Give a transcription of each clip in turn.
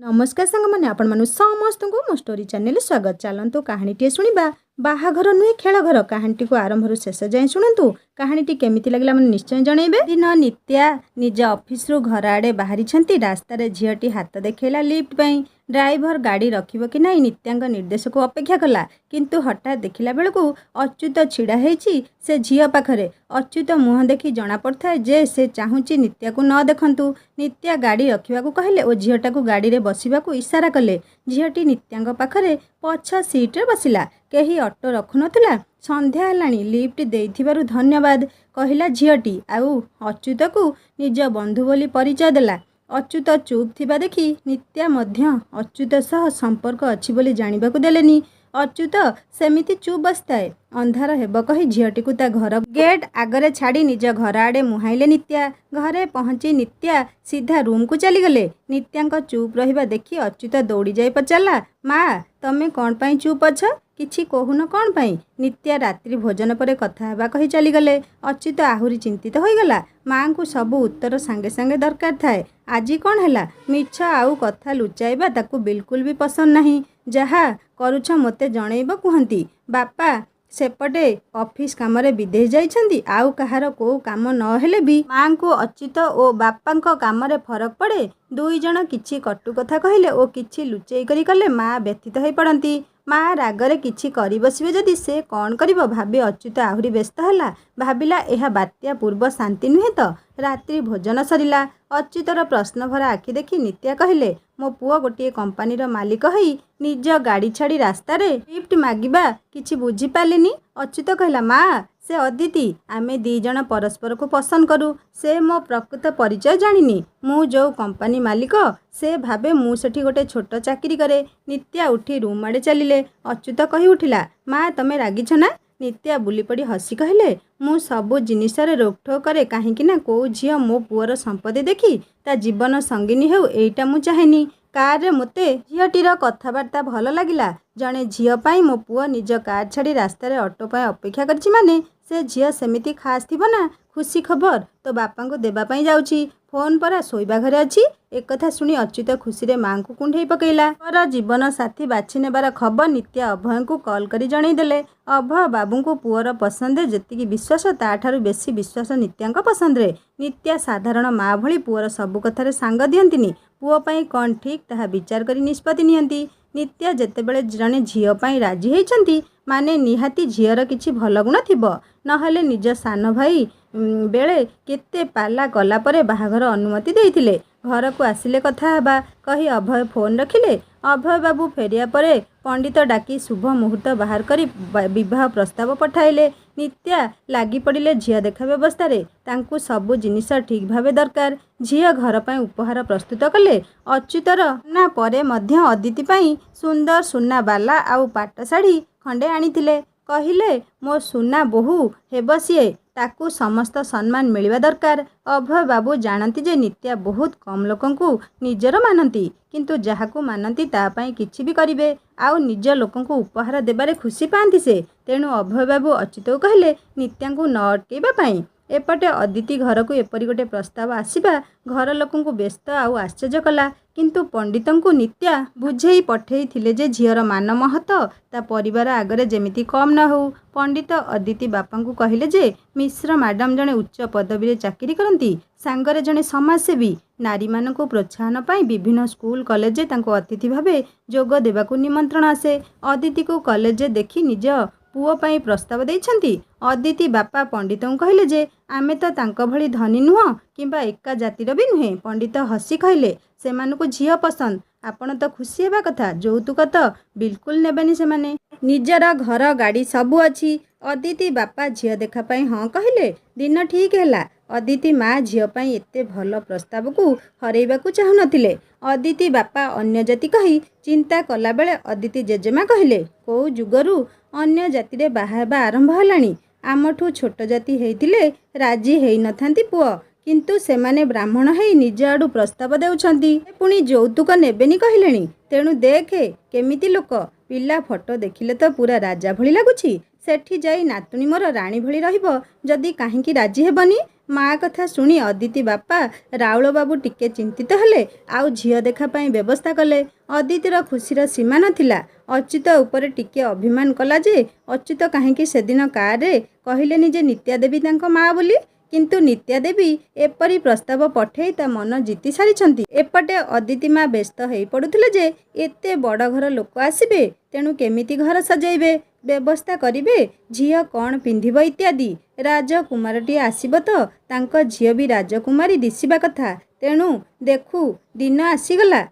नमस्कार सांग मैंने आपण मानु समस्त को मो स्टोरी चैनल स्वागत। चलतु कहानीटे शुणा बाहाघर नुहे खेल घर कहानी को आरंभ शेष जाए शुणु। कहानीटी केमिति लगला मैंने निश्चय जनइबे। दिन नित्या निज ऑफिस रु घर आड़े बाहरी रास्तार झीटी हाथ देखला लिफ्ट पाई। ड्राइवर गाड़ी रखिब कि नहीं नित्या निर्देश को अपेक्षा कला, किंतु हठात देखला बेलू अच्युत छिड़ा होईची से झील पाखरे। अच्युत मुह देखी जना पड़ता जे से चाहूची नित्या को न देखंतु। नित्या गाड़ी रखा कहले और झीटा को गाड़ी रे बसवाक इशारा कले। झीटी नित्या पाखरे पछ सीट्रे बसिला। कहीं ऑटो रखु नथिला। संध्या हेलाणी लिफ्ट देइथिबारु धन्यवाद कहिला झीटी। आउ अच्युत को निज बंधु बोली परिचय देला। अच्युत चुप थिबा देखी नित्या मध्य अच्युत सह संपर्क अछि बोली जानिबाकु देलेनी। अच्युत सेमिति चुप बसताए। अंधार हेब कही झीटी को ता घर गेट आगरे छाड़ी निज घर आड़े मुहाइले नित्या। घरे पहुंची नित्या सीधा रूम को चलीगले। नित्या चुप रहिबा देखी अच्युत दौड़ी जाई पचारला, माँ तमे कौन पाई चुप अछ, किछि कहून कौन पाई। नित्या रात्रि भोजन पर कथा हेबा कही चलीगले। अच्युत आहुरी चिंतित होईगला। माँ को सबू उत्तर सांगे सांगे दरकार थाए। आजी कौन हैला, मिछ आउ कथा लुचाइबा ताकू बिल्कुल भी पसंद नहीं। जहा करूछ मते जणैब कुहंती। बापा सेपटे ऑफिस काम रे विदेश जाइछंती। आउ कहार को काम न हेले भी माँ को अच्युत और बापा को काम रे फरक पड़े। दुई जण किछि कटु कथा कहिले और किछि लुचेई करी कले माँ व्यथित होई पड़ंती। माँ रागरे किछि करी बसिबे जदि से कौन करिबो भाबी अच्युत आहुरी व्यस्त हला। भाबिला एहा बात्या पूर्व शांति नुहे तो। रात्रि भोजन सरिला। अच्युतर प्रश्न भरा आखि देखी नित्या कहले, मो पुओ गोटे कंपानी रो मालिक हई निज गाड़ी छाड़ी रास्ता रे लिफ्ट मागिबा किछि बुझी पालिनी। अच्युत कहला, माँ से अदिति आमे दी जण परस्पर को पसंद करू। से मो प्रकृत परिचय जानिनी। मु जो कंपानी मालिक से भाबे मु सेठी गोटे छोट चाकरी करे। नित्या उठी रूम आड़े चलिले। अच्युत कही उठिला, माँ तमे रागिछ ना। नित्या बुली पड़ी हसी कहले, मु सबु जिनिस रे रोकठोक करे काहेकि ना को झियो मो पुअर संपत्ति देखी ता जीवन संगिनी हेउ एइटा मु चाहेनी। कार रे मते झीटीर कथबार्ता भल लागिला। जणे झील पाई मो पुओ निज कार छाड़ी रास्ता रे ऑटो पाई अपेक्षा करछि माने से झील सेमिति खास थिबो ना। खुशी खबर तो बापा को देबा पाई जाउछि। फोन परा शोइबा घरे अछि। एक कथा सुनी अच्युत खुशी रे मां को कुंढेई पकेइला। पर जीवन साथी बाछि नेबार खबर नित्या अभय को कॉल करी जणै देले। अभय बाबू को पुअर पसंद जेतिकी विश्वास ताठारु बेसी विश्वास नित्या पसंद रे। नित्या साधारण माँ भली पुअर सबु कथारे सांग दियंतिनी। पुओ पाई कौन ठीक ताहा विचार करी निष्पत्ति नियंती। नित्या जेतेबेले जणे झील पाई राजी होइछंती माने निहाती झीयर किछि भल गुण थिबो। नहले निज सान भाई बेले केते पाला कला परे बाहाघर अनुमति देइथिले। घर को आसिले कथा हेबा कही अभय फोन रखिले। अभय बाबू फेरिया परे पंडित डाकी शुभ मुहूर्त बाहर करी विवाह प्रस्ताव पठाइले। नित्या लागी पड़िले झिया देखा व्यवस्था रे। तांकु सबु जिनिस ठीक भावे दरकार। झिया घर पाई उपहार प्रस्तुत कले। अच्युतर ना परे मध्य अदिति पाई सुंदर सुना बाला आउ पाट साड़ी खंडे आनिथिले। कहिले मो सुना बोहू हेब सीए ताकू समस्त सम्मान मिलवा दरकार। अभय बाबू जानती जे नित्या बहुत कम लोकन को निजर मानती, किंतु जहाकू मानती ता पाई किछि भी करिवे। आउ निज लोकन को उपहार देबारे खुशी पांती से। तेणु अभय बाबू अच्युत को कहले नित्या को न अटकेबा पाई। एपटे अदिति घर को एपरी गोटे प्रस्ताव आसीबा घर लोकन को व्यस्त आउ आश्चर्य कला। किंतु पंडितन को नित्या बुझेई पठेई थिले जे झीयर मान महत ता परिवार आगरे जेमिति कम न हो। पंडित अदिति बापा को कहले जे मिश्र मैडम जने उच्च पदवी रे चाकरी करंती, सांगरे जने समाजसेवी। नारी मान को प्रोत्साहन पाई विभिन्न स्कूल कॉलेज तांको अतिथि भावे जोग देबाकू निमंत्रण आसे। अदिति को कॉलेज देखी निज पुओ पाई प्रस्ताव देइछंती। अदिति बापा पंडित कहले जे आमे तो तांको भली धनी नुह किंबा एका जातिर भी नुहे। पंडित हसी कहले सेमानकु झियो पसंद, आपण तो खुशी हेबा कथा। यौतुक तो बिल्कुल नेबेनी सेमाने। निजर घर गाड़ी सबू अछि। अदिति बापा झियो देखा पाई हाँ कहले। दिन ठीक हैला। अदिति माँ झियो पाई एते भल प्रस्ताव को हरैबाकू चाहू नथिले। अदिति बापा अन्य जाति कही चिंता कला बेले अदिति जेजेमा कहले, को जुगरू अन्य जाति रे बाहा हेबा आरंभ हलानी। आमठू छोट जाति हेइतिले राजी हेइ नथांती पुओ, किंतु सेमाने ब्राह्मण हेइ निज आडू प्रस्ताव देउछंती। पुणी यौतुक नेबेनी कहिलेनी। तेणु देखे केमिति लोक। पिला फोटो देखिले तो पूरा राजा भली लागुछि। सेठी जाई नातुणी मोर राणी भली रहिबो जदि काहींकी राजी हेबनी। ମା କଥା ଶୁଣି ଅଦିତି ବାପା ରାଉଳ ବାବୁ ଟିକେ ଚିନ୍ତିତ ହେଲେ, ଆଉ ଝିଅ ଦେଖା ପାଇଁ ବ୍ୟବସ୍ଥା କଲେ। ଅଦିତିର ଖୁସିର ସୀମା ନଥିଲା। ଅଚ୍ୟୁତ ଉପରେ ଟିକେ ଅଭିମାନ କଲା ଯେ ଅଚ୍ୟୁତ କାହିଁକି ସେଦିନ କାର୍ରେ କହିଲେନି ଯେ ନିତ୍ୟା ଦେବୀ ତାଙ୍କ ମା ବୋଲି। କିନ୍ତୁ ନିତ୍ୟା ଦେବୀ ଏପରି ପ୍ରସ୍ତାବ ପଠେଇ ତା ମନ ଜିତି ସାରିଛନ୍ତି। ଏପଟେ ଅଦିତି ମା ବ୍ୟସ୍ତ ହେଇ ପଡ଼ୁଥିଲେ ଯେ ଏତେ ବଡ଼ ଘର ଲୋକ ଆସିବେ, ତେଣୁ କେମିତି ଘର ସଜାଇବେ, ବ୍ୟବସ୍ଥା କରିବେ, ଝିଅ କ'ଣ ପିନ୍ଧିବ ଇତ୍ୟାଦି। ରାଜକୁମାରଟିଏ ଆସିବ ତ ତାଙ୍କ ଝିଅ ବି ରାଜକୁମାରୀ ଦିଶିବା କଥା। ତେଣୁ ଦେଖୁ ଦିନ ଆସିଗଲା।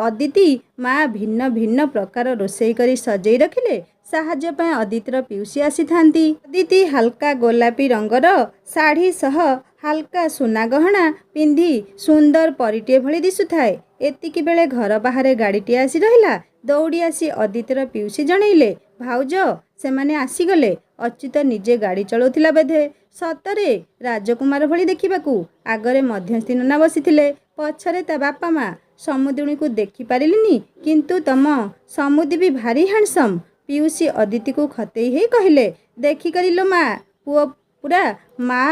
ଅଦିତି ମା ଭିନ୍ନ ଭିନ୍ନ ପ୍ରକାର ରୋଷେଇ କରି ସଜେଇ ରଖିଲେ। ସାହାଯ୍ୟ ପାଇଁ ଅଦିତିର ପିଉସୀ ଆସିଥାନ୍ତି। ଅଦିତି ହାଲକା ଗୋଲାପୀ ରଙ୍ଗର ଶାଢ଼ୀ ସହ ହାଲକା ସୁନା ଗହଣା ପିନ୍ଧି ସୁନ୍ଦର ପରୀଟିଏ ଭଳି ଦିଶୁଥାଏ। ଏତିକି ବେଳେ ଘର ବାହାରେ ଗାଡ଼ିଟିଏ ଆସି ରହିଲା। ଦୌଡ଼ି ଆସି ଅଦିତିର ପିଉସୀ ଜଣେଇଲେ, ଭାଉଜ ସେମାନେ ଆସିଗଲେ। ଅଚ୍ୟୁତ ନିଜେ ଗାଡ଼ି ଚଳାଉଥିଲା ବୋଧେ। ସତରେ ରାଜକୁମାର ଭଳି ଦେଖିବାକୁ। ଆଗରେ ମଧ୍ୟସ୍ଥି ନନା ବସିଥିଲେ, ପଛରେ ତା ବାପା ମା। ସମୁଦୁଣୀକୁ ଦେଖିପାରିଲିନି, କିନ୍ତୁ ତମ ସମୁଦି ବି ଭାରି ହ୍ୟାଣ୍ଡସମ୍। ପିଉସୀ ଅଦିତିକୁ ଖତେଇ ହେଇ କହିଲେ, ଦେଖିକରିଲ ମା, ପୁଅ ପୁରା ମା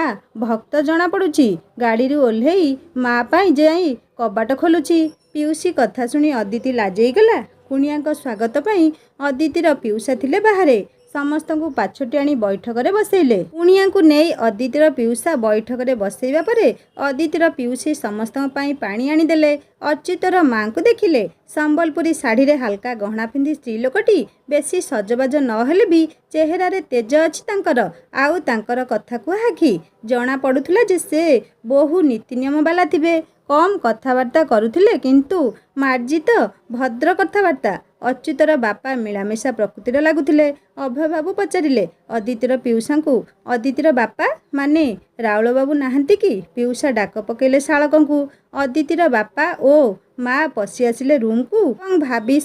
ଭକ୍ତ ଜଣାପଡ଼ୁଛି। ଗାଡ଼ିରୁ ଓହ୍ଲେଇ ମା ପାଇଁ ଯାଇ କବାଟ ଖୋଲୁଛି। ପିଉସୀ କଥା ଶୁଣି ଅଦିତି ଲାଜେଇଗଲା। କୁଣିଆଙ୍କ ସ୍ୱାଗତ ପାଇଁ ଅଦିତିର ପିଉସା ଥିଲେ ବାହାରେ। ସମସ୍ତଙ୍କୁ ପାଛୋଟି ଆଣି ବୈଠକରେ ବସେଇଲେ। କୁଣିଆଙ୍କୁ ନେଇ ଅଦିତିର ପିଉସା ବୈଠକରେ ବସେଇବା ପରେ ଅଦିତିର ପିଉସୀ ସମସ୍ତଙ୍କ ପାଇଁ ପାଣି ଆଣିଦେଲେ। ଅଚ୍ୟୁତର ମା'ଙ୍କୁ ଦେଖିଲେ। ସମ୍ବଲପୁରୀ ଶାଢ଼ୀରେ ହାଲକା ଗହଣା ପିନ୍ଧି ସ୍ତ୍ରୀ ଲୋକଟି ବେଶୀ ସଜବାଜ ନ ହେଲେ ବି ଚେହେରାରେ ତେଜ ଅଛି ତାଙ୍କର। ଆଉ ତାଙ୍କର କଥା କୁହା ଆଖି। ଜଣା ପଡ଼ୁଥିଲା ଯେ ସେ ବହୁ ନୀତିନିୟମ ବାଲା ଥିବେ। କମ୍ କଥାବାର୍ତ୍ତା କରୁଥିଲେ, କିନ୍ତୁ ମାର୍ଜିତ ଭଦ୍ର କଥାବାର୍ତ୍ତା। ଅଚ୍ୟୁତର ବାପା ମିଳାମିଶା ପ୍ରକୃତିର ଲାଗୁଥିଲେ। ଅଭୟ ବାବୁ ପଚାରିଲେ ଅଦିତିର ପିଉସାଙ୍କୁ, ଅଦିତିର ବାପା ମାନେ ରାଉଳବାବୁ ନାହାନ୍ତି କି? ପିଉସା ଡାକ ପକେଇଲେ ଶାଳକଙ୍କୁ। ଅଦିତିର ବାପା ଓ ମା ପଶି ଆସିଲେ ରୁମ୍କୁ ଏବଂ ଭାବି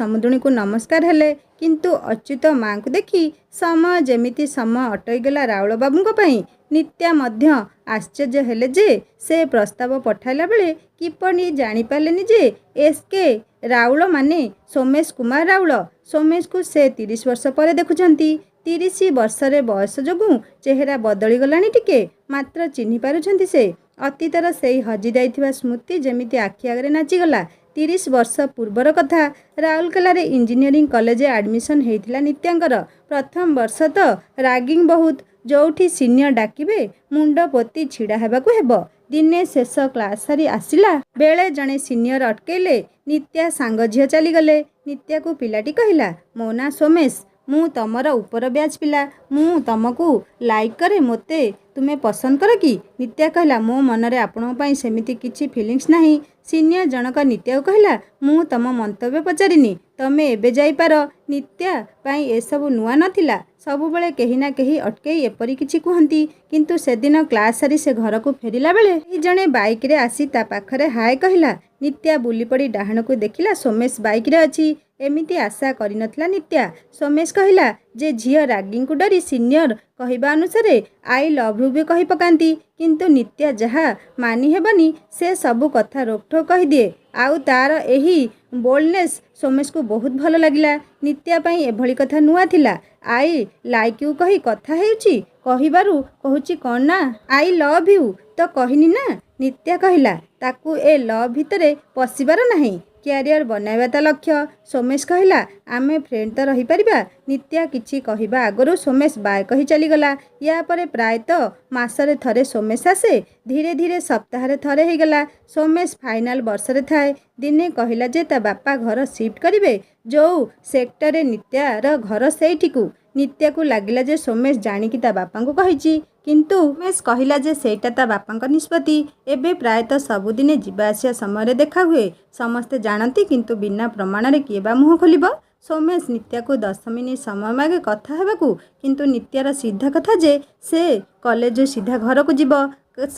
ସମୁଦୁଣୀକୁ ନମସ୍କାର ହେଲେ। କିନ୍ତୁ ଅଚ୍ୟୁତ ମା'ଙ୍କୁ ଦେଖି ସମୟ ଯେମିତି ସମୟ ଅଟକିଗଲା ରାଉଳବାବୁଙ୍କ ପାଇଁ। ନିତ୍ୟା ମଧ୍ୟ ଆଶ୍ଚର୍ଯ୍ୟ ହେଲେ ଯେ ସେ ପ୍ରସ୍ତାବ ପଠାଇଲା ବେଳେ କିପରି ଜାଣିପାରିଲେନି ଯେ ଏସ୍.କେ. ରାଉଳ ମାନେ ସୋମେଶ କୁମାର ରାଉଳ। ସୋମେଶକୁ ସେ 30 ବର୍ଷ ପରେ ଦେଖୁଛନ୍ତି। 30 ବର୍ଷରେ ବୟସ ଯୋଗୁଁ ଚେହେରା ବଦଳିଗଲାଣି ଟିକେ, ମାତ୍ର ଚିହ୍ନି ପାରୁଛନ୍ତି ସେ। ଅତୀତର ସେଇ ହଜିଯାଇଥିବା ସ୍ମୃତି ଯେମିତି ଆଖି ଆଗରେ ନାଚିଗଲା। 30 ବର୍ଷ ପୂର୍ବର କଥା। ରାଉରକେଲାରେ ଇଞ୍ଜିନିୟରିଂ କଲେଜ ଆଡ଼ମିସନ୍ ହେଇଥିଲା ନିତ୍ୟାଙ୍କର। ପ୍ରଥମ ବର୍ଷ ତ ରାଗିଂ ବହୁତ। ଯୋଉଠି ସିନିୟର ଡାକିବେ ମୁଣ୍ଡ ପୋତି ଛିଡ଼ା ହେବାକୁ ହେବ। ଦିନେ ଶେଷ କ୍ଲାସ୍ ସାରି ଆସିଲା ବେଳେ ଜଣେ ସିନିୟର ଅଟକେଇଲେ। ନିତ୍ୟା ସାଙ୍ଗ ଝିଅ ଚାଲିଗଲେ। ନିତ୍ୟାକୁ ପିଲାଟି କହିଲା, ମୋ ନାଁ ସୋମେଶ, ମୁଁ ତମର ଉପର ବ୍ୟାଚ୍ ପିଲା। ମୁଁ ତମକୁ ଲାଇକ୍ କରେ। ମୋତେ ତୁମେ ପସନ୍ଦ କର କି? ନିତ୍ୟା କହିଲା, ମୋ ମନରେ ଆପଣଙ୍କ ପାଇଁ ସେମିତି କିଛି ଫିଲିଂସ୍ ନାହିଁ। ସିନିୟର ଜଣକ ନିତ୍ୟାକୁ କହିଲା, ମୁଁ ତମ ମନ୍ତବ୍ୟ ପଚାରିନି, ତମେ ଏବେ ଯାଇପାର। ନିତ୍ୟା ପାଇଁ ଏସବୁ ନୂଆ ନଥିଲା। ସବୁବେଳେ କେହି ନା କେହି ଅଟକେଇ ଏପରି କିଛି କୁହନ୍ତି। କିନ୍ତୁ ସେଦିନ କ୍ଲାସ୍ ସାରି ସେ ଘରକୁ ଫେରିଲା ବେଳେ କେହି ଜଣେ ବାଇକ୍ରେ ଆସି ତା ପାଖରେ ହାଏ କହିଲା। ନିତ୍ୟା ବୁଲିପଡ଼ି ଡାହାଣକୁ ଦେଖିଲା, ସୋମେଶ ବାଇକ୍ରେ ଅଛି। ଏମିତି ଆଶା କରିନଥିଲା ନିତ୍ୟା। ସୋମେଶ କହିଲା ଯେ ଝିଅ ରାଗିଂକୁ ଡରି ସିନିୟର କହିବା ଅନୁସାରେ ଆଇ ଲଭ୍ ୟୁ ବି କହି ପକାନ୍ତି। କିନ୍ତୁ ନିତ୍ୟା ଯାହା ମାନି ହେବନି ସେ ସବୁ କଥା ରୋକଠୋକ କହିଦିଏ। ଆଉ ତାର ଏହି ବୋଲ୍ଡନେସ୍ ସୋମେଶକୁ ବହୁତ ଭଲ ଲାଗିଲା। ନିତ୍ୟା ପାଇଁ ଏଭଳି କଥା ନୂଆ ଥିଲା। ଆଇ ଲାଇକ୍ ୟୁ କହି କଥା ହେଉଛି, କହିବାରୁ କହୁଛି କ'ଣ ନା ଆଇ ଲଭ୍ ୟୁ ତ କହିନି ନା। ନିତ୍ୟା କହିଲା, ତାକୁ ଏ ଲଭ୍ ଭିତରେ ପଶିବାର ନାହିଁ। କ୍ୟାରିୟର ବନାଇବା ତା ଲକ୍ଷ୍ୟ। ସୋମେଶ କହିଲା, ଆମେ ଫ୍ରେଣ୍ଡ ତ ରହିପାରିବା। ନିତ୍ୟା କିଛି କହିବା ଆଗରୁ ସୋମେଶ ବାଏ କହି ଚାଲିଗଲା। ୟା ପରେ ପ୍ରାୟତଃ ମାସରେ ଥରେ ସୋମେଶ ଆସେ। ଧୀରେ ଧୀରେ ସପ୍ତାହରେ ଥରେ ହେଇଗଲା। ସୋମେଶ ଫାଇନାଲ ବର୍ଷରେ ଥାଏ। ଦିନେ କହିଲା ଯେ ତା ବାପା ଘର ସିଫ୍ଟ କରିବେ। ଯୋଉ ସେକ୍ଟରରେ ନିତ୍ୟାର ଘର ସେଇଠିକୁ। ନିତ୍ୟାକୁ ଲାଗିଲା ଯେ ସୋମେଶ ଜାଣିକି ତା ବାପାଙ୍କୁ କହିଛି। କିନ୍ତୁ ସୋମେଶ କହିଲା ଯେ ସେଇଟା ତା ବାପାଙ୍କ ନିଷ୍ପତ୍ତି। ଏବେ ପ୍ରାୟତଃ ସବୁଦିନେ ଯିବା ଆସିବା ସମୟରେ ଦେଖା ହୁଏ। ସମସ୍ତେ ଜାଣନ୍ତି, କିନ୍ତୁ ବିନା ପ୍ରମାଣରେ କିଏ ବା ମୁହଁ ଖୋଲିବ। ସୋମେଶ ନିତ୍ୟାକୁ 10 ମିନିଟ୍ ସମୟ ମାଗେ କଥା ହେବାକୁ। କିନ୍ତୁ ନିତ୍ୟାର ସିଧା କଥା ଯେ ସେ କଲେଜରୁ ସିଧା ଘରକୁ ଯିବ।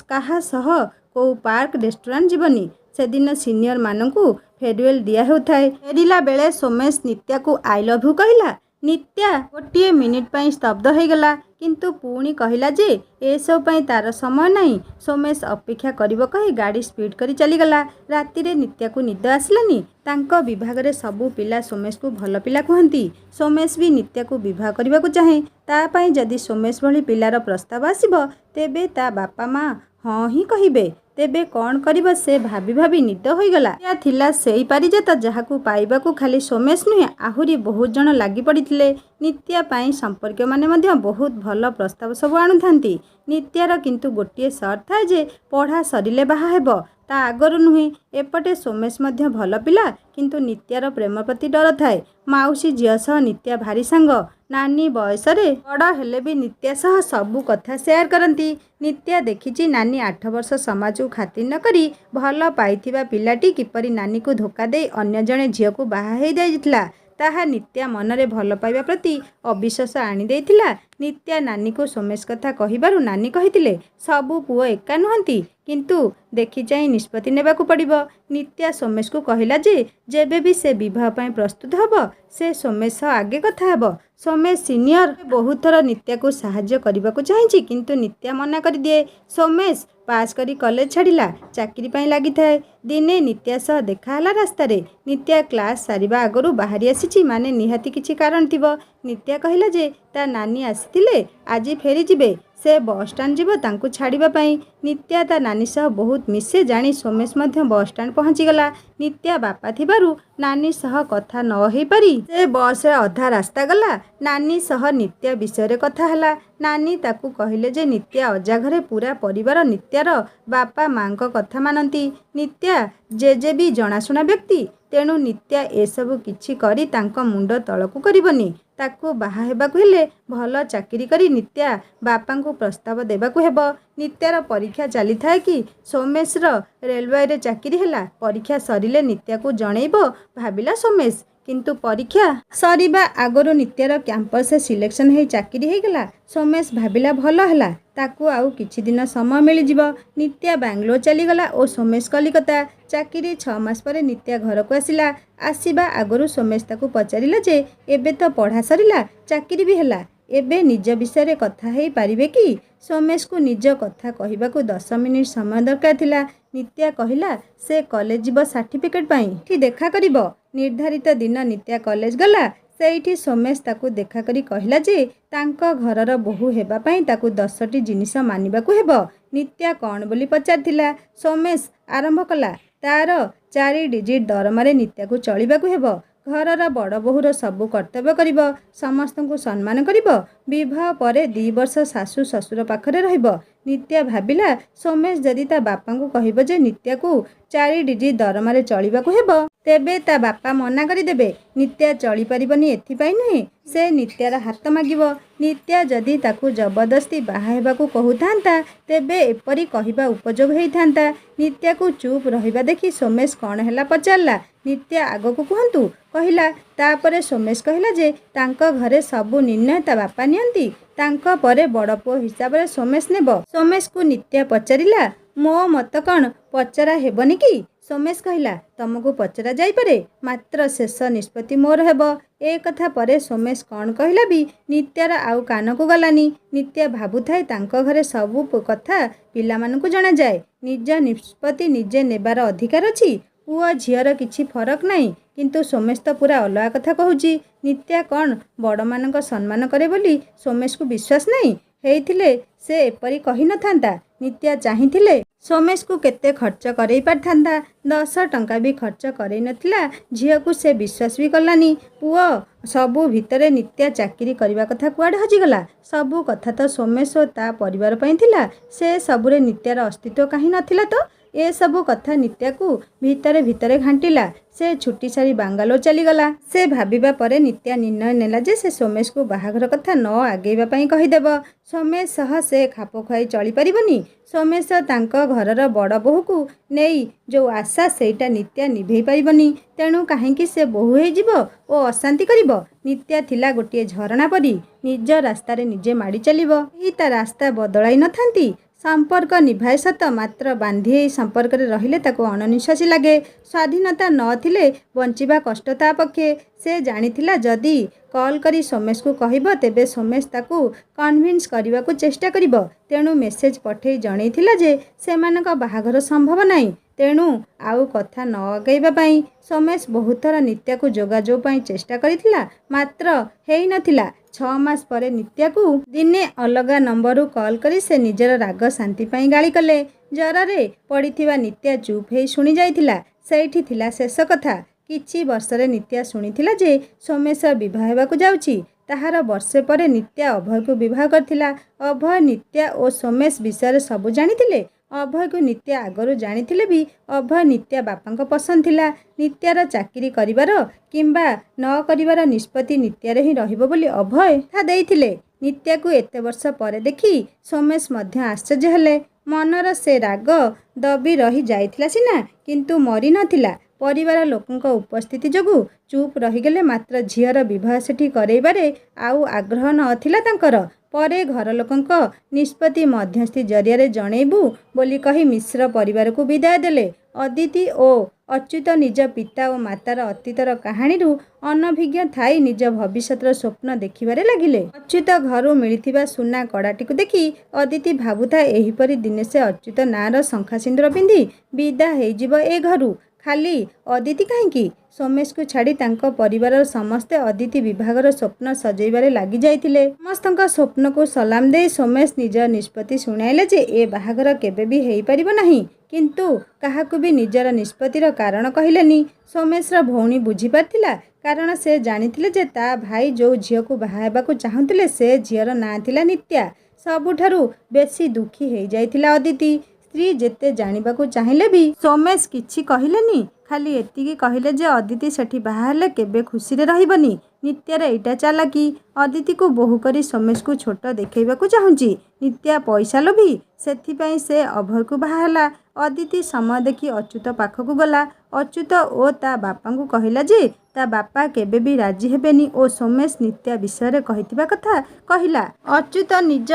କାହା ସହ କୋଉ ପାର୍କ ରେଷ୍ଟୁରାଣ୍ଟ ଯିବନି। ସେଦିନ ସିନିୟର ମାନଙ୍କୁ ଫେରୱେଲ୍ ଦିଆ ହେଉଥାଏ। ଫେରିଲା ବେଳେ ସୋମେଶ ନିତ୍ୟାକୁ ଆଇ ଲଭ୍ ୟୁ କହିଲା। ନିତ୍ୟା ଗୋଟିଏ ମିନିଟ୍ ପାଇଁ ସ୍ତବ୍ଧ ହୋଇଗଲା, କିନ୍ତୁ ପୁଣି କହିଲା ଯେ ଏସବୁ ପାଇଁ ତାର ସମୟ ନାହିଁ। ସୋମେଶ ଅପେକ୍ଷା କରିବ କହି ଗାଡ଼ି ସ୍ପିଡ୍ କରି ଚାଲିଗଲା। ରାତିରେ ନିତ୍ୟାକୁ ନିଦ ଆସିଲାନି। ତାଙ୍କ ବିଭାଗରେ ସବୁ ପିଲା ସୋମେଶକୁ ଭଲ ପିଲା କୁହନ୍ତି। ସୋମେଶ ବି ନିତ୍ୟାକୁ ବିବାହ କରିବାକୁ ଚାହେଁ। ତା ପାଇଁ ଯଦି ସୋମେଶ ଭଳି ପିଲାର ପ୍ରସ୍ତାବ ଆସିବ, ତେବେ ତା ବାପା ମା ହଁ ହିଁ କହିବେ। ତେବେ କ'ଣ କରିବ ସେ ଭାବି ଭାବି ନିଦ ହୋଇଗଲା। ନିତ୍ୟା ଥିଲା ସେଇ ପାରିଜାତ ଯାହାକୁ ପାଇବାକୁ ଖାଲି ସୋମେଶ ନୁହେଁ, ଆହୁରି ବହୁତ ଜଣ ଲାଗି ପଡ଼ିଥିଲେ। ନିତ୍ୟା ପାଇଁ ସମ୍ପର୍କୀୟମାନେ ମଧ୍ୟ ବହୁତ ଭଲ ପ୍ରସ୍ତାବ ସବୁ ଆଣୁଥାନ୍ତି। ନିତ୍ୟାର କିନ୍ତୁ ଗୋଟିଏ ସର୍ଟ ଥାଏ ଯେ ପଢ଼ା ସରିଲେ ବାହା ହେବ, ତା ଆଗରୁ ନୁହେଁ। ଏପଟେ ସୋମେଶ ମଧ୍ୟ ଭଲ ପିଲା, କିନ୍ତୁ ନିତ୍ୟାର ପ୍ରେମ ପ୍ରତି ଡର ଥାଏ। ମାଉସୀ ଝିଅ ସହ ନିତ୍ୟା ଭାରି ସାଙ୍ଗ। ନାନୀ ବୟସରେ ବଡ଼ ହେଲେ ବି ନିତ୍ୟା ସହ ସବୁ କଥା ସେୟାର କରନ୍ତି। ନିତ୍ୟା ଦେଖିଛି ନାନୀ 8 ବର୍ଷ ସମାଜକୁ ଖାତିର ନ କରି ଭଲ ପାଇଥିବା ପିଲାଟି କିପରି ନାନୀକୁ ଧୋକା ଦେଇ ଅନ୍ୟ ଜଣେ ଝିଅକୁ ବାହା ହେଇଯାଇଥିଲା। ତାହା ନିତ୍ୟା ମନରେ ଭଲ ପାଇବା ପ୍ରତି ଅବିଶ୍ୱାସ ଆଣିଦେଇଥିଲା। ନିତ୍ୟା ନାନୀକୁ ସୋମେଶ କଥା କହିବାରୁ ନାନୀ କହିଥିଲେ, ସବୁ ପୁଅ ଏକା ନୁହନ୍ତି, କିନ୍ତୁ ଦେଖି ଚାହିଁ ନିଷ୍ପତ୍ତି ନେବାକୁ ପଡ଼ିବ। ନିତ୍ୟା ସୋମେଶକୁ କହିଲା ଯେ ଯେବେ ବି ସେ ବିବାହ ପାଇଁ ପ୍ରସ୍ତୁତ ହେବ, ସେ ସୋମେଶ ସହ ଆଗେ କଥା ହେବ। ସୋମେଶ ସିନିୟର ବହୁତ ଥର ନିତ୍ୟାକୁ ସାହାଯ୍ୟ କରିବାକୁ ଚାହିଁଛି, କିନ୍ତୁ ନିତ୍ୟା ମନା କରିଦିଏ। ସୋମେଶ ପାସ୍ କରି କଲେଜ ଛାଡ଼ିଲା, ଚାକିରି ପାଇଁ ଲାଗିଥାଏ। ଦିନେ ନିତ୍ୟା ସହ ଦେଖା ହେଲା ରାସ୍ତାରେ। ନିତ୍ୟା କ୍ଲାସ୍ ସାରିବା ଆଗରୁ ବାହାରି ଆସିଛି, ମାନେ ନିହାତି କିଛି କାରଣ ଥିବ। ନିତ୍ୟା କହିଲା ଯେ ତା ନାନୀ ଆସିଥିଲେ, ଆଜି ଫେରିଯିବେ। ସେ ବସ୍ଷ୍ଟାଣ୍ଡ ଯିବ ତାଙ୍କୁ ଛାଡ଼ିବା ପାଇଁ। ନିତ୍ୟା ତା ନାନୀ ସହ ବହୁତ ମିଶେ ଜାଣି ସୋମେଶ ମଧ୍ୟ ବସ୍ଷ୍ଟାଣ୍ଡ ପହଞ୍ଚିଗଲା। ନିତ୍ୟା ବାପା ଥିବାରୁ ନାନୀ ସହ କଥା ନ ହେଇପାରି ସେ ବସ୍ରେ ଅଧା ରାସ୍ତା ଗଲା। ନାନୀ ସହ ନିତ୍ୟା ବିଷୟରେ କଥା ହେଲା। ନାନୀ ତାକୁ କହିଲେ ଯେ ନିତ୍ୟା ଅଜା ଘରେ ପୁରା ପରିବାର ନିତ୍ୟାର ବାପା ମାଙ୍କ କଥା ମାନନ୍ତି। ନିତ୍ୟା ଜେଜେ ବି ଜଣାଶୁଣା ବ୍ୟକ୍ତି, ତେଣୁ ନିତ୍ୟା ଏସବୁ କିଛି କରି ତାଙ୍କ ମୁଣ୍ଡ ତଳକୁ କରିବନି। ତାକୁ ବାହା ହେବାକୁ ହେଲେ ଭଲ ଚାକିରି କରି ନିତ୍ୟା ବାପାଙ୍କୁ ପ୍ରସ୍ତାବ ଦେବାକୁ ହେବ। ନିତ୍ୟାର ପରୀକ୍ଷା ଚାଲିଥାଏ କି ସୋମେଶର ରେଲୱେରେ ଚାକିରି ହେଲା। ପରୀକ୍ଷା ସରିଲେ ନିତ୍ୟାକୁ ଜଣେଇବ ଭାବିଲା ସୋମେଶ, କିନ୍ତୁ ପରୀକ୍ଷା ସରିବା ଆଗରୁ ନିତ୍ୟାର କ୍ୟାମ୍ପସରେ ସିଲେକ୍ସନ ହେଇ ଚାକିରି ହେଇଗଲା। ସୋମେଶ ଭାବିଲା ଭଲ ହେଲା, ତାକୁ ଆଉ କିଛି ଦିନ ସମୟ ମିଳିଯିବ। ନିତ୍ୟା ବାଙ୍ଗାଲୋର ଚାଲିଗଲା ଓ ସୋମେଶ କଲିକତା। ଚାକିରି 6 ମାସ ପରେ ନିତ୍ୟା ଘରକୁ ଆସିଲା। ଆସିବା ଆଗରୁ ସୋମେଶ ତାକୁ ପଚାରିଲା ଯେ ଏବେ ତ ପଢ଼ା ସରିଲା, ଚାକିରି ବି ହେଲା, ଏବେ ନିଜ ବିଷୟରେ କଥା ହେଇ ପାରିବେ କି? ସୋମେଶକୁ ନିଜ କଥା କହିବାକୁ 10 ମିନିଟ୍ ସମୟ ଦରକାର ଥିଲା। ନିତ୍ୟା କହିଲା ସେ କଲେଜ ଯିବ ସାର୍ଟିଫିକେଟ୍ ପାଇଁ, ଏଠି ଦେଖା କରିବ। ନିର୍ଦ୍ଧାରିତ ଦିନ ନିତ୍ୟା କଲେଜ ଗଲା। ସେଇଠି ସୋମେଶ ତାକୁ ଦେଖା କରି କହିଲା ଯେ ତାଙ୍କ ଘରର ବୋହୂ ହେବା ପାଇଁ ତାକୁ 10ଟି ଜିନିଷ ମାନିବାକୁ ହେବ। ନିତ୍ୟା କ'ଣ ବୋଲି ପଚାରିଥିଲା। ସୋମେଶ ଆରମ୍ଭ କଲା, ତାର 4 ଡିଜିଟ୍ ଦରମାରେ ନିତ୍ୟାକୁ ଚଳିବାକୁ ହେବ। ଘରର ବଡ଼ ବୋହୂର ସବୁ କର୍ତ୍ତବ୍ୟ କରିବ, ସମସ୍ତଙ୍କୁ ସମ୍ମାନ କରିବ। ବିବାହ ପରେ 2 ବର୍ଷ ଶାଶୁ ଶ୍ୱଶୁର ପାଖରେ ରହିବ। ନିତ୍ୟା ଭାବିଲା ସୋମେଶ ଯଦି ତା ବାପାଙ୍କୁ କହିବ ଯେ ନିତ୍ୟାକୁ 4 ଡିଜିଟ୍ ଦରମାରେ ଚଳିବାକୁ ହେବ, ତେବେ ତା ବାପା ମନା କରିଦେବେ। ନିତ୍ୟା ଚଳିପାରିବନି ଏଥିପାଇଁ ନୁହେଁ, ସେ ନିତ୍ୟାର ହାତ ମାଗିବ। ନିତ୍ୟା ଯଦି ତାକୁ ଜବରଦସ୍ତି ବାହା ହେବାକୁ କହୁଥାନ୍ତା, ତେବେ ଏପରି କହିବା ଉପଯୋଗ ହେଇଥାନ୍ତା। ନିତ୍ୟାକୁ ଚୁପ୍ ରହିବା ଦେଖି ସୋମେଶ କ'ଣ ହେଲା ପଚାରିଲା। ନିତ୍ୟା ଆଗକୁ କୁହନ୍ତୁ କହିଲା। ତାପରେ ସୋମେଶ କହିଲା ଯେ ତାଙ୍କ ଘରେ ସବୁ ନିର୍ଣ୍ଣୟ ତା ବାପା ନିଅନ୍ତି, ତାଙ୍କ ପରେ ବଡ଼ ପୁଅ ହିସାବରେ ସୋମେଶ ନେବ। ସୋମେଶକୁ ନିତ୍ୟା ପଚାରିଲା, ମୋ ମତ କ'ଣ ପଚରା ହେବନି କି? ସୋମେଶ କହିଲା, ତମକୁ ପଚରା ଯାଇପାରେ, ମାତ୍ର ଶେଷ ନିଷ୍ପତ୍ତି ମୋର ହେବ। ଏ କଥା ପରେ ସୋମେଶ କ'ଣ କହିଲା ବି ନିତ୍ୟାର ଆଉ କାନକୁ ଗଲାନି। ନିତ୍ୟା ଭାବୁଥାଏ ତାଙ୍କ ଘରେ ସବୁ କଥା ପିଲାମାନଙ୍କୁ ଜଣାଯାଏ। ନିଜ ନିଷ୍ପତ୍ତି ନିଜେ ନେବାର ଅଧିକାର ଅଛି। ପୁଅ ଝିଅର କିଛି ଫରକ ନାହିଁ, କିନ୍ତୁ ସୋମେଶ ତ ପୁରା ଅଲଗା କଥା କହୁଛି। ନିତ୍ୟା କ'ଣ ବଡ଼ମାନଙ୍କ ସମ୍ମାନ କରେ ବୋଲି ସୋମେଶକୁ ବିଶ୍ୱାସ ନାହିଁ? ହେଇଥିଲେ ସେ ଏପରି କହିନଥାନ୍ତା। ନିତ୍ୟା ଚାହିଁଥିଲେ ସୋମେଶକୁ କେତେ ଖର୍ଚ୍ଚ କରେଇ ପାରିଥାନ୍ତା। 10 ଟଙ୍କା ବି ଖର୍ଚ୍ଚ କରେଇ ନଥିଲା। ଝିଅକୁ ସେ ବିଶ୍ୱାସ ବି କଲାନି। ପୁଅ ସବୁ ଭିତରେ ନିତ୍ୟା ଚାକିରି କରିବା କଥା କୁଆଡ଼େ ହଜିଗଲା? ସବୁ କଥା ତ ସୋମେଶ ଓ ତା ପରିବାର ପାଇଁ ଥିଲା। ସେ ସବୁରେ ନିତ୍ୟାର ଅସ୍ତିତ୍ୱ କାହିଁ ନଥିଲା ତ? ଏସବୁ କଥା ନିତ୍ୟାକୁ ଭିତରେ ଭିତରେ ଘାଣ୍ଟିଲା। ସେ ଛୁଟି ସାରି ବାଙ୍ଗାଲୋର ଚାଲିଗଲା। ସେ ଭାବିବା ପରେ ନିତ୍ୟା ନିର୍ଣ୍ଣୟ ନେଲା ଯେ ସେ ସୋମେଶକୁ ବାହାଘର କଥା ନ ଆଗେଇବା ପାଇଁ କହିଦେବ। ସୋମେଶ ସହ ସେ ଖାପ ଖୁଆଇ ଚଳିପାରିବନି। ସୋମେଶ ତାଙ୍କ ଘରର ବଡ଼ ବୋହୂକୁ ନେଇ ଯେଉଁ ଆଶା, ସେଇଟା ନିତ୍ୟା ନିଭେଇ ପାରିବନି। ତେଣୁ କାହିଁକି ସେ ବୋହୂ ହେଇଯିବ ଓ ଅଶାନ୍ତି କରିବ? ନିତ୍ୟା ଥିଲା ଗୋଟିଏ ଝରଣା ପରି, ନିଜ ରାସ୍ତାରେ ନିଜେ ମାଡ଼ି ଚାଲିବ। କେହି ତା ରାସ୍ତା ବଦଳାଇ ନଥାନ୍ତି। ସମ୍ପର୍କ ନିଭାଏ ସତ, ମାତ୍ର ବାନ୍ଧି ଏଇ ସମ୍ପର୍କରେ ରହିଲେ ତାକୁ ଅଣନିଶ୍ୱାସୀ ଲାଗେ। ସ୍ୱାଧୀନତା ନ ଥିଲେ ବଞ୍ଚିବା କଷ୍ଟ ତା ପକ୍ଷେ। ସେ ଜାଣିଥିଲା ଯଦି कॉल करी सोमेश को कहब तेबे सोमेश ताकू कन्विन्स करने को चेष्टा करिब। तेणु मेसेज पठे जनइथिला जे सेमानक बाहाघर संभव नाही। तेणु आउ कथा न अगैबा पई सोमेश बहुत थर नित्या को जोगाजोग पई चेष्टा करिथिला, मात्र हेई नथिला। 6 मास परे नित्या को दिने अलगा नंबरु कॉल करी से निजर राग शांति पई गाली कले। जररे पड़िथिबा नित्या चुप हेई सुनी जाइथिला। सेठी थिला शेष कथा। किछि वर्षरे नित्या शुणिथिला जे सोमेश विवाह हेबाकु जाउछि। ताहार वर्षे परे नित्या अभय को विवाह करथिला। अभय नित्या और सोमेश विषय सबु जानिथिले। अभय को नित्या आगरू जानिथिले भी अभय नित्या बापांक पसंद थिला। नित्यार चाकरी करिवार किंबा न करिवार निष्पत्ति नित्यार ही रहिबो बोली अभय था देइथिले। नित्या को एते वर्ष परे देखि सोमेश मध्य आश्चर्य हेले। मनर से राग दबी रही जाइथिला सिना, किंतु मरी नथिला। परिवार लोकंक उपस्थिति जोगु चुप रहीगले, मात्र झीर विवाह सेठी करैबारे आउ आग्रह नथिला तांकर। परे घर लोकंक निष्पत्ति मध्यस्थी जरिया जणैबु बोली कही मिश्र परिवार को विदाय देले। अदिति और अच्युत निज पिता और मातार अतीतर कहानी अनभिज्ञ थाई निज भविष्यतर स्वप्न देखिबारे लागिले। अच्युत घरु मिलिथिबा सुना कड़ाटी को देखि अदिति भाबुथा एहिपरि दिने से अच्युत नार शंखा सिंदूर पिंधि विदा हेजिब ए घरु। खाली अदिति कहीं सोमेश को छाड़ी तांको परिवार समस्ते अदिति विभागर स्वप्न सजैबारे लागी जाइथिले। समस्तक स्वप्न को सलाम दे सोमेश निज निष्पत्ति सुनाइले जे ए बाहागर केबे भी हेई परिबो नाही, किंतु काहाकु भी निजर निष्पत्तिर कारण कहिलेनी। सोमेशर भौणी बुझी पारथिला, कारण से जानिथिले जे ता भाई जो झियो को बाहा हेबाकु चाहुथिले से झियर ना थिला नित्या। सबुठारु बेसी दुखी हेई जाइथिला अदिति। स्त्री जेते जानिबाकु चाहिले भी सोमेश किछि कहिलेनी। खाली एतिकी कहिले जे अदिति सेठी बाहा हेले केबे खुशी रे रहिबनी। नित्यार एटा चालाकी। अदिति को बोहू करी सोमेश को छोट देखैबाकु चाहुंची। नित्या पैसा लोभी, सेथिपई से अभय को बाहा हेला। अदिति समय देखी अच्युत पाखकु गला। अच्युत ओ ता बापा को कहिला जे ता बापा केबे भी राजी हेबेनी ओ सोमेश नित्या विषय कहिथिबा कथा कहिला। अच्युत निज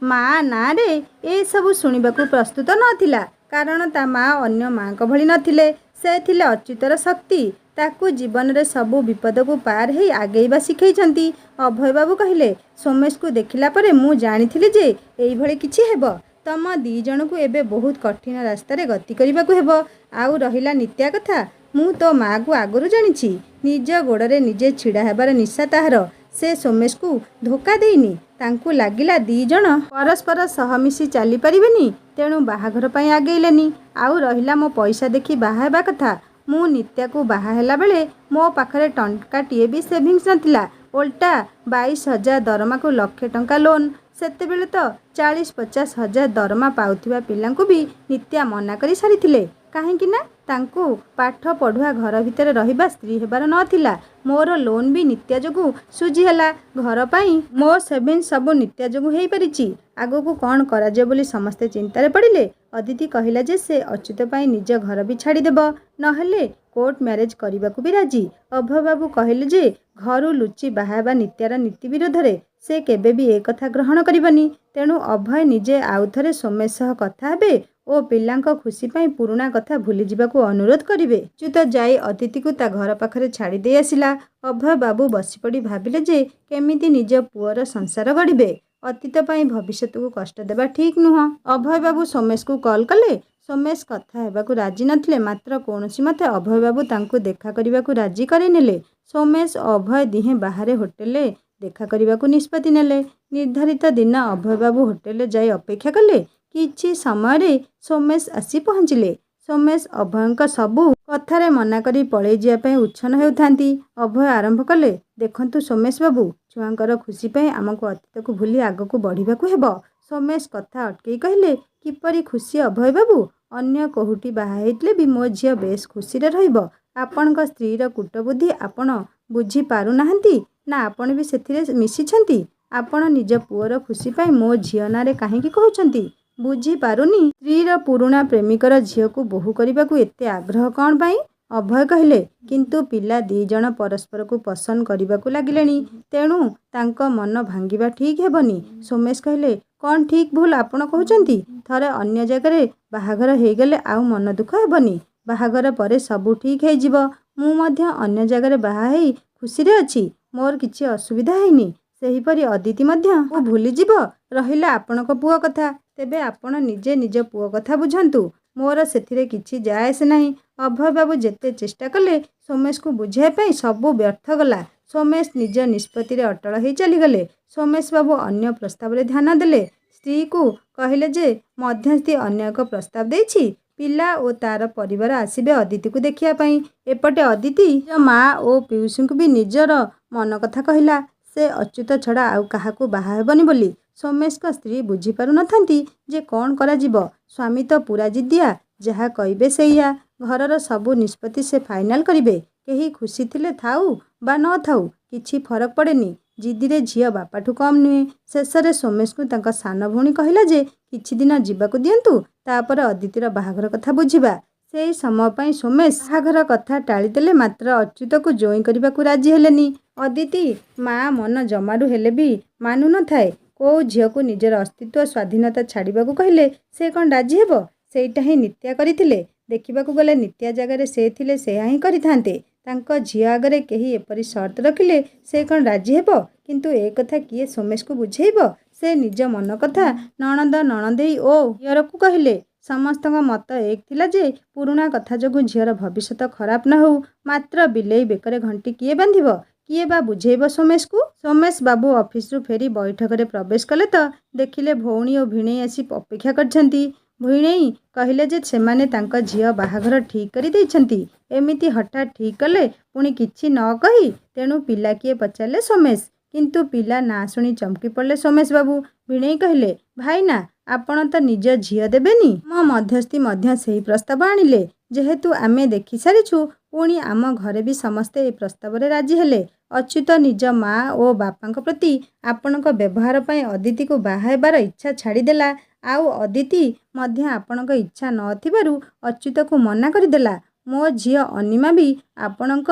माँ ना रे ए सबु सुनिबाकु प्रस्तुत नथिला, कारण ता माँ अन्य माँ को भली नथिले। से थिले अच्युतर शक्ति। ताकू जीवन रे सबु विपद को पार हेई आगेइबा शिखैछंती। अभय बाबू कहिले सोमेश को देखिला परे मु जानिथिली जे एई भली किछि हेबो। तम दी जण को एबे बहुत कठिन रास्ता रे गति करिबाकु हेबो। आउ रहिला नित्या कथा, मु तो माँ को आगरू जानिछि। निज गोड़रे निजे छिड़ा हेबार निशा ताहार। से सोमेश को धोखा देइनी। तांकू लागिला दी जण परस्पर सहमिशी चली परिबेनी, तेणु बाहाघर पई आगेइलेनी। आउ रहिला मो पैसा देखि बाहा हेबा कथा। मु नित्या को बाहा हेला बेले मो पाखरे टंकाटीए भी सेविंग्स नथिला। ओल्टा 22,000 दरमा को लक्षे टंका लोन। सेते बेले तो 40-50 हजार दरमा पाउथिबा पिलांकु भी नित्या मना करी सारिथिले। काहेकि ना तांकू पाठ पढ़ुआ घर भितर रहिबा स्त्री हेबार नथिला। मोर लोन भी नित्या जोगु सुझी हेला। घर पाई मो सेविंग सब नित्या जोगु हेई परिची। आगो को कौन करा जे बोली समस्ते चिंतारे पड़िले। अदिति कहिला जे से अच्युत पाई निज घर भी छाड़ी देबो, नहेले कोर्ट मैरेज करबाकू भी राजी। अभय बाबू कहिले जे घरु लुचि बाहाबा नित्यार नीति विरोध रे से केबे भी ए कथा ग्रहण करिबनी। तेणु अभय निजे आउ थरे सोमेश सह कथा हेबे ओ पिलांक खुशी पाई पुराना कथा भूली जिबाकू अनुरोध करिवे। अच्युत जाई अतिथि को ता घर पाखरे छाड़ी दे आसिला। अभय बाबू बसी पड़ी भाबिले जे केमिति निज पुअर संसार गढ़िबे। अतीत पाई भविष्य को कष्ट देबा ठीक नुह। अभय बाबू सोमेश को कॉल कले। सोमेश कथा हेबाकू राजी नथिले, मात्र कोनोसी मते अभय बाबू तांकू देखा करिबाकू राजी करेइ नेले। सोमेश अभय दिहे बाहरे होटेले देखा करिबाकू निष्पत्ति नेले। निर्धारित दिन अभय बाबू होटेल जाई अपेक्षा कले। किछि समय रे सोमेश आसी पहुँचिले। सोमेश अभयंक सबू कथारे मना करी पळेई जिया पई उच्छन हेउथांती। अभय आरंभ कले, देखंतु सोमेश बाबू, छुआंकर खुशी पई आमको अतीत को भूली आगको बढ़िबाकू हेबो। सोमेश कथा अटकेई कहिले, किपरि खुशी अभय बाबू, अन्य कोहुटी बाहा हेइतले भी मो झियो बेस खुशी रे रहिबो। आपणक स्त्रीर कुटबुद्धि आपण बुझी पारु नाहंती ना आपण भी सेथिरे मिसिछंती। आपण निज पुअर खुशी पाई मो झियो नारे काहेकि कहउछंती बुझी पारुनी। स्त्रीर पुरुणा प्रेमिकर झियो को बोहू करबाकू एते आग्रह कौन पाई? अभय कहिले, किंतु पिला दी जण परस्पर को पसंद करबाकू लागिलेनी, तेणु तांको मन भांगिबा ठीक हेबनी। सोमेश कहिले, कौन ठीक भूल आपण कहउछंती? थरे अन्य जगह बाहाघर हेगले आउ मन दुख हेबनी। बाहाघर परे सबू ठीक हेजिबो। मु मध्य अन्य जगह बाहा हेई खुशी रे अछि। ମୋର କିଛି ଅସୁବିଧା ହେଇନି। ସେହିପରି ଅଦିତି ମଧ୍ୟ ଭୁଲିଯିବ ରହିଲା ଆପଣଙ୍କ ପୁଅ କଥା। ତେବେ ଆପଣ ନିଜେ ନିଜ ପୁଅ କଥା ବୁଝନ୍ତୁ। ମୋର ସେଥିରେ କିଛି ଯାଏସ ନାହିଁ। ଅଭୟବାବୁ ଯେତେ ଚେଷ୍ଟା କଲେ ସୋମେଶକୁ ବୁଝାଇବା ପାଇଁ ସବୁ ବ୍ୟର୍ଥ ଗଲା। ସୋମେଶ ନିଜ ନିଷ୍ପତ୍ତିରେ ଅଟଳ ହୋଇ ଚାଲିଗଲେ। ସୋମେଶ ବାବୁ ଅନ୍ୟ ପ୍ରସ୍ତାବରେ ଧ୍ୟାନ ଦେଲେ। ସ୍ତ୍ରୀକୁ କହିଲେ ଯେ ମଧ୍ୟସ୍ଥି ଅନ୍ୟ ଏକ ପ୍ରସ୍ତାବ ଦେଇଛି। ପିଲା ଓ ତାର ପରିବାର ଆସିବେ ଅଦିତିକୁ ଦେଖିବା ପାଇଁ। ଏପଟେ ଅଦିତି ନିଜ ମା ଓ ପିଉସୀଙ୍କୁ ବି ନିଜର ମନ କଥା କହିଲା। ସେ ଅଚ୍ୟୁତ ଛଡ଼ା ଆଉ କାହାକୁ ବାହା ହେବନି ବୋଲି। ସୋମେଶଙ୍କ ସ୍ତ୍ରୀ ବୁଝିପାରୁନଥାନ୍ତି ଯେ କ'ଣ କରାଯିବ। ସ୍ୱାମୀ ତ ପୁରା ଜିଦିଆ, ଯାହା କହିବେ ସେଇଆ। ଘରର ସବୁ ନିଷ୍ପତ୍ତି ସେ ଫାଇନାଲ କରିବେ। କେହି ଖୁସି ଥିଲେ ଥାଉ ବା ନ ଥାଉ କିଛି ଫରକ ପଡ଼େନି। ଜିଦିରେ ଝିଅ ବାପାଠୁ କମ୍ ନୁହେଁ। ଶେଷରେ ସୋମେଶଙ୍କୁ ତାଙ୍କ ସାନ ଭଉଣୀ କହିଲା ଯେ କିଛି ଦିନ ଯିବାକୁ ଦିଅନ୍ତୁ, ତାପରେ ଅଦିତିର ବାହାଘର କଥା ବୁଝିବା। ସେହି ସମୟ ପାଇଁ ସୋମେଶ ବାହାଘର କଥା ଟାଳିଦେଲେ, ମାତ୍ର ଅଚ୍ୟୁତକୁ ଜୋଇଁ କରିବାକୁ ରାଜି ହେଲେନି। ଅଦିତି ମା ମନ ଜମାରୁ ହେଲେ ବି ମାନୁ ନଥାଏ। କୋଉ ଝିଅକୁ ନିଜର ଅସ୍ତିତ୍ୱ ସ୍ୱାଧୀନତା ଛାଡ଼ିବାକୁ କହିଲେ ସେ କ'ଣ ରାଜି ହେବ? ସେଇଟା ହିଁ ନିତ୍ୟା କରିଥିଲେ। ଦେଖିବାକୁ ଗଲେ ନିତ୍ୟା ଜାଗାରେ ସେ ଥିଲେ ସେୟା ହିଁ କରିଥାନ୍ତେ। ତାଙ୍କ ଝିଅ ଆଗରେ କେହି ଏପରି ସର୍ତ୍ତ ରଖିଲେ ସେ କ'ଣ ରାଜି ହେବ? କିନ୍ତୁ ଏ କଥା କିଏ ସୋମେଶକୁ ବୁଝେଇବ? ସେ ନିଜ ମନ କଥା ନଣନ୍ଦ, ନଣନ୍ଦେଇ ଓ ଦିଅରକୁ କହିଲେ। ସମସ୍ତଙ୍କ ମତ ଏକ ଥିଲା ଯେ ପୁରୁଣା କଥା ଯୋଗୁଁ ଝିଅର ଭବିଷ୍ୟତ ଖରାପ ନ ହେଉ। ମାତ୍ର ବିଲେଇ ବେକରେ ଘଣ୍ଟି କିଏ ବାନ୍ଧିବ? କିଏ ବା ବୁଝେଇବ ସୋମେଶକୁ? ସୋମେଶ ବାବୁ ଅଫିସରୁ ଫେରି ବୈଠକରେ ପ୍ରବେଶ କଲେ ତ ଦେଖିଲେ ଭଉଣୀ ଓ ଭିଣେଇ ଆସି ଅପେକ୍ଷା କରିଛନ୍ତି। ଭିଣେଇ କହିଲେ ଯେ ସେମାନେ ତାଙ୍କ ଝିଅ ବାହାଘର ଠିକ୍ କରି ଦେଇଛନ୍ତି। ଏମିତି ହଠାତ୍ ଠିକ୍ କଲେ ପୁଣି କିଛି ନ କହି। ତେଣୁ ପିଲା କିଏ ପଚାରିଲେ ସୋମେଶ। କିନ୍ତୁ ପିଲା ନାଁ ଶୁଣି ଚମକି ପଡ଼ିଲେ ସୋମେଶ ବାବୁ। ଭିଣେଇ କହିଲେ, ଭାଇନା ଆପଣ ତ ନିଜ ଝିଅ ଦେବେନି। ଆମ ମଧ୍ୟସ୍ଥି ମଧ୍ୟ ସେହି ପ୍ରସ୍ତାବ ଆଣିଲେ। ଯେହେତୁ ଆମେ ଦେଖି ସାରିଛୁ, ପୁଣି ଆମ ଘରେ ବି ସମସ୍ତେ ଏ ପ୍ରସ୍ତାବରେ ରାଜି ହେଲେ। ଅଚ୍ୟୁତ ନିଜ ମା ଓ ବାପାଙ୍କ ପ୍ରତି ଆପଣଙ୍କ ବ୍ୟବହାର ପାଇଁ ଅଦିତିକୁ ବାହା ହେବାର ଇଚ୍ଛା ଛାଡ଼ିଦେଲା। ଆଉ ଅଦିତି ମଧ୍ୟ ଆପଣଙ୍କ ଇଚ୍ଛା ନ ଥିବାରୁ ଅଚ୍ୟୁତକୁ ମନା କରିଦେଲା। ମୋ ଝିଅ ଅନିମା ବି ଆପଣଙ୍କ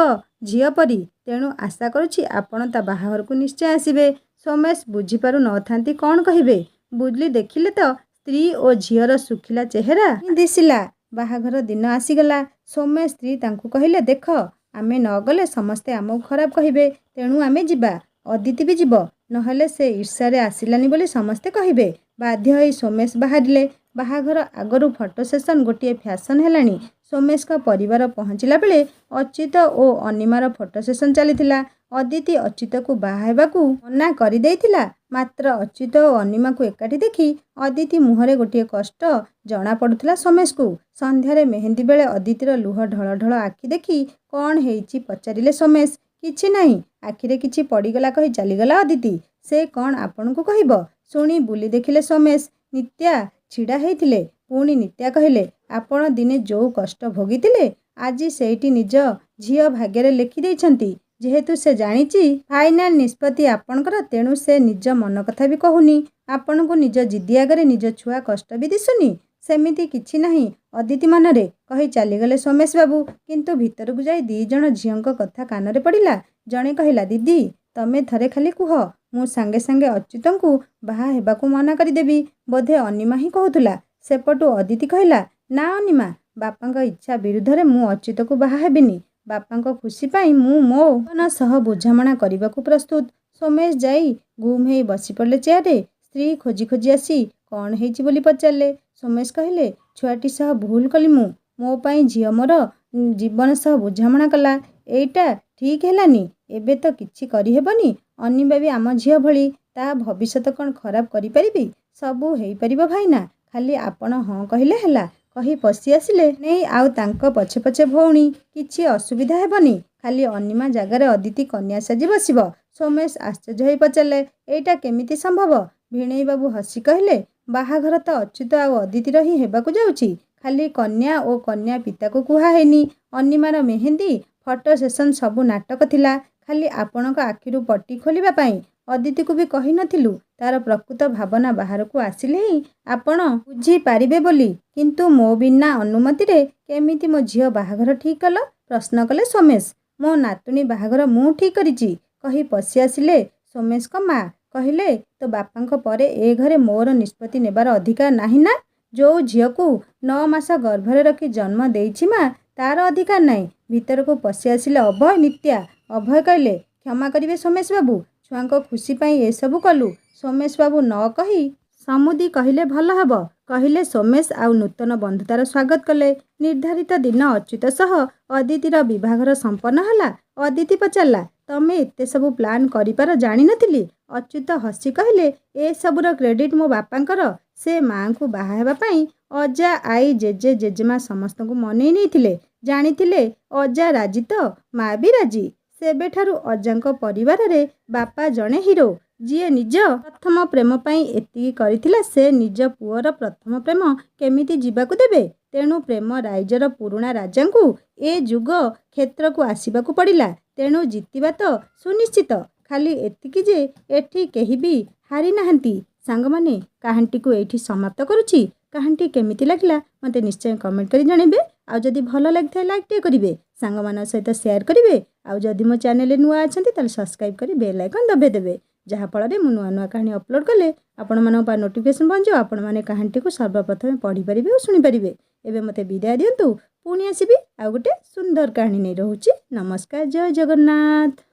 ଝିଅ ପରି। ତେଣୁ ଆଶା କରୁଛି ଆପଣ ତା ବାହାଘରକୁ ନିଶ୍ଚୟ ଆସିବେ। ସୋମେଶ ବୁଝିପାରୁ ନଥାନ୍ତି କ'ଣ କହିବେ। ବୁଲି ଦେଖିଲେ ତ ସ୍ତ୍ରୀ ଓ ଝିଅର ଶୁଖିଲା ଚେହେରା ଦିଶିଲା। ବାହାଘର ଦିନ ଆସିଗଲା। ସୋମେଶ ସ୍ତ୍ରୀ ତାଙ୍କୁ କହିଲେ, ଦେଖ ଆମେ ନ ଗଲେ ସମସ୍ତେ ଆମକୁ ଖରାପ କହିବେ। ତେଣୁ ଆମେ ଯିବା। ଅଦିତି ବି ଯିବ। ନହେଲେ ସେ ଈର୍ଷାରେ ଆସିଲାନି ବୋଲି ସମସ୍ତେ କହିବେ। ବାଧ୍ୟ ହୋଇ ସୋମେଶ ବାହାରିଲେ। ବାହାଘର ଆଗରୁ ଫଟୋ ସେସନ ଗୋଟିଏ ଫ୍ୟାସନ ହେଲାଣି। ସୋମେଶଙ୍କ ପରିବାର ପହଞ୍ଚିଲା ବେଳେ ଅଚ୍ୟୁତ ଓ ଅନିମାର ଫଟୋ ସେସନ ଚାଲିଥିଲା। ଅଦିତି ଅଚ୍ୟୁତକୁ ବାହା ହେବାକୁ ମନା କରିଦେଇଥିଲା। ମାତ୍ର ଅଚ୍ୟୁତ ଓ ଅନିମାକୁ ଏକାଠି ଦେଖି ଅଦିତି ମୁହଁରେ ଗୋଟିଏ କଷ୍ଟ ଜଣାପଡ଼ୁଥିଲା ସୋମେଶକୁ। ସନ୍ଧ୍ୟାରେ ମେହେନ୍ଦି ବେଳେ ଅଦିତିର ଲୁହ ଢଳ ଢଳ ଆଖି ଦେଖି କ'ଣ ହେଇଛି ପଚାରିଲେ ସୋମେଶ। କିଛି ନାହିଁ, ଆଖିରେ କିଛି ପଡ଼ିଗଲା କହି ଚାଲିଗଲା ଅଦିତି। ସେ କ'ଣ ଆପଣଙ୍କୁ କହିବ? ଶୁଣି ବୁଲି ଦେଖିଲେ ସୋମେଶ। ନିତ୍ୟା ଛିଡ଼ା ହେଇଥିଲେ। ପୁଣି ନିତ୍ୟା କହିଲେ, ଆପଣ ଦିନେ ଯୋଉ କଷ୍ଟ ଭୋଗିଥିଲେ ଆଜି ସେଇଟି ନିଜ ଝିଅ ଭାଗ୍ୟରେ ଲେଖି ଦେଇଛନ୍ତି। ଯେହେତୁ ସେ ଜାଣିଛି ଫାଇନାଲ ନିଷ୍ପତ୍ତି ଆପଣଙ୍କର, ତେଣୁ ସେ ନିଜ ମନ କଥା ବି କହୁନି। ଆପଣଙ୍କୁ ନିଜ ଜିଦି ଆଗରେ ନିଜ ଛୁଆ କଷ୍ଟ ବି ଦିଶୁନି। ସେମିତି କିଛି ନାହିଁ ଅଦିତି ମନରେ, କହି ଚାଲିଗଲେ ସୋମେଶ ବାବୁ। କିନ୍ତୁ ଭିତରକୁ ଯାଇ 2 ଜଣ ଝିଅଙ୍କ କଥା କାନରେ ପଡ଼ିଲା। ଜଣେ କହିଲା, ଦିଦି ତମେ ଥରେ ଖାଲି କୁହ, ମୁଁ ସାଙ୍ଗେ ସାଙ୍ଗେ ଅଚ୍ୟୁତଙ୍କୁ ବାହା ହେବାକୁ ମନା କରିଦେବି। ବୋଧେ ଅନିମା ହିଁ କହୁଥିଲା। ସେପଟୁ ଅଦିତି କହିଲା, ନା ଅନିମା, ବାପାଙ୍କ ଇଚ୍ଛା ବିରୁଦ୍ଧରେ ମୁଁ ଅଚ୍ୟୁତକୁ ବାହା ହେବିନି। ବାପାଙ୍କ ଖୁସି ପାଇଁ ମୁଁ ମୋ ଜୀବନ ସହ ବୁଝାମଣା କରିବାକୁ ପ୍ରସ୍ତୁତ। ସୋମେଶ ଯାଇ ଗୁମ୍ ହେଇ ବସି ପଡ଼ିଲେ ଚେୟାରରେ। ସ୍ତ୍ରୀ ଖୋଜି ଖୋଜି ଆସି କ'ଣ ହେଇଛି ବୋଲି ପଚାରିଲେ। ସୋମେଶ କହିଲେ, ଛୁଆଟି ସହ ଭୁଲ କଲି ମୁଁ। ମୋ ପାଇଁ ଝିଅ ମୋର ଜୀବନ ସହ ବୁଝାମଣା କଲା। ଏଇଟା ଠିକ୍ ହେଲାନି। ଏବେ ତ କିଛି କରିହେବନି। ଅନିମା ବି ଆମ ଝିଅ ଭଳି। ତା ଭବିଷ୍ୟତ କ'ଣ ଖରାପ କରିପାରିବି? ସବୁ ହେଇପାରିବ ଭାଇନା, ଖାଲି ଆପଣ ହଁ କହିଲେ ହେଲା। କହି ପଶି ଆସିଲେ ନେଇ ଆଉ ତାଙ୍କ ପଛେ ପଛେ ଭଉଣୀ। କିଛି ଅସୁବିଧା ହେବନି। ଖାଲି ଅନିମା ଜାଗାରେ ଅଦିତି କନ୍ୟା ସାଜି ବସିବ। ସୋମେଶ ଆଶ୍ଚର୍ଯ୍ୟ ହୋଇ ପଚାରିଲେ, ଏଇଟା କେମିତି ସମ୍ଭବ? ଭିଣେଇ ବାବୁ ହସି କହିଲେ, ବାହାଘର ତ ଅଚ୍ୟୁତ ଆଉ ଅଦିତିର ହିଁ ହେବାକୁ ଯାଉଛି। ଖାଲି କନ୍ୟା ଓ କନ୍ୟା ପିତାକୁ କୁହା ହେଇନି। ଅନିମାର ମେହେନ୍ଦି ଫଟୋ ସେସନ ସବୁ ନାଟକ ଥିଲା, ଖାଲି ଆପଣଙ୍କ ଆଖିରୁ ପଟି ଖୋଲିବା ପାଇଁ। ଅଦିତିକୁ ବି କହିନଥିଲୁ। ତାର ପ୍ରକୃତ ଭାବନା ବାହାରକୁ ଆସିଲେ ହିଁ ଆପଣ ବୁଝିପାରିବେ ବୋଲି। କିନ୍ତୁ ମୋ ବିନା ଅନୁମତିରେ କେମିତି ମୋ ଝିଅ ବାହାଘର ଠିକ୍ କଲ? ପ୍ରଶ୍ନ କଲେ ସୋମେଶ। ମୋ ନାତୁଣୀ ବାହାଘର ମୁଁ ଠିକ୍ କରିଛି, କହି ପଶି ଆସିଲେ ସୋମେଶଙ୍କ ମା। କହିଲେ, ତୋ ବାପାଙ୍କ ପରେ ଏ ଘରେ ମୋର ନିଷ୍ପତ୍ତି ନେବାର ଅଧିକାର ନାହିଁ ନା? ଯୋଉ ଝିଅକୁ 9 ମାସ ଗର୍ଭରେ ରଖି ଜନ୍ମ ଦେଇଛି ମା, ତାର ଅଧିକାର ନାହିଁ? ଭିତରକୁ ପଶି ଆସିଲେ ଅଭୟ, ନିତ୍ୟା। ଅଭୟ କହିଲେ, क्षमा करिवे सोमेश बाबू, छुआंको खुशी पाई एसबू कलु। सोमेश बाबू न कही समुदी कहिले भल हब कहिले सोमेश आउ नूतन बंधुतार स्वागत कले। निर्धारित दिन अच्युत सह अदितिर विवाहर संपन्न हला। अदिति पचारला, तमे एते सबु प्लान करिपार जानि नथिली। अच्युत हसी कहले, ए सबुर क्रेडिट मो बापांकर। से माँ को बाहा हेबा पाई अजा आई जेजे जेजेमा समस्त को मनै नैथिले। जानिथिले अजा राजी तो माँ भी राजी। सेबेठारु अजांको परिवार रे बापा जणे हिरो, जिए निज प्रथम प्रेम पाई एतिकी करिथिला। से निज पुअर प्रथम प्रेम केमिति जीवाकु देबे। तेणु प्रेम राइजर पुरुणा राजांकु ए जुग क्षेत्र को आसीबाकु पड़िला। तेणु जीतिबा तो सुनिश्चित। खाली एतिकी जे एठी केही भी हारि नाहंती। सांगमाने कहानीटी को एठी समाप्त करुछि। कहानीटी केमिति लागला मते निश्चय कमेंट करी जणेबे। आ जदि भल लागिथाय लाइक टे करिवे, सांगमान सहित शेयर करिवे। आ जदि मो चैनल नुआ अछंती ताले सब्सक्राइब करी बेल आइकन दबे देबे, जहा फଳରେ मु नुआ नुआ कहानी अपलोड कले आपण मानक पा नोटिफिकेशन पहुंचो। आपण माने कहानीटी को सर्वप्रथम पढ़ी परिबे और सुनि परिबे। एबे मते विदाय दियंतु, पुणी आसीबी आ गोटे सुंदर कहानी नै रहूची। नमस्कार, जय जगन्नाथ।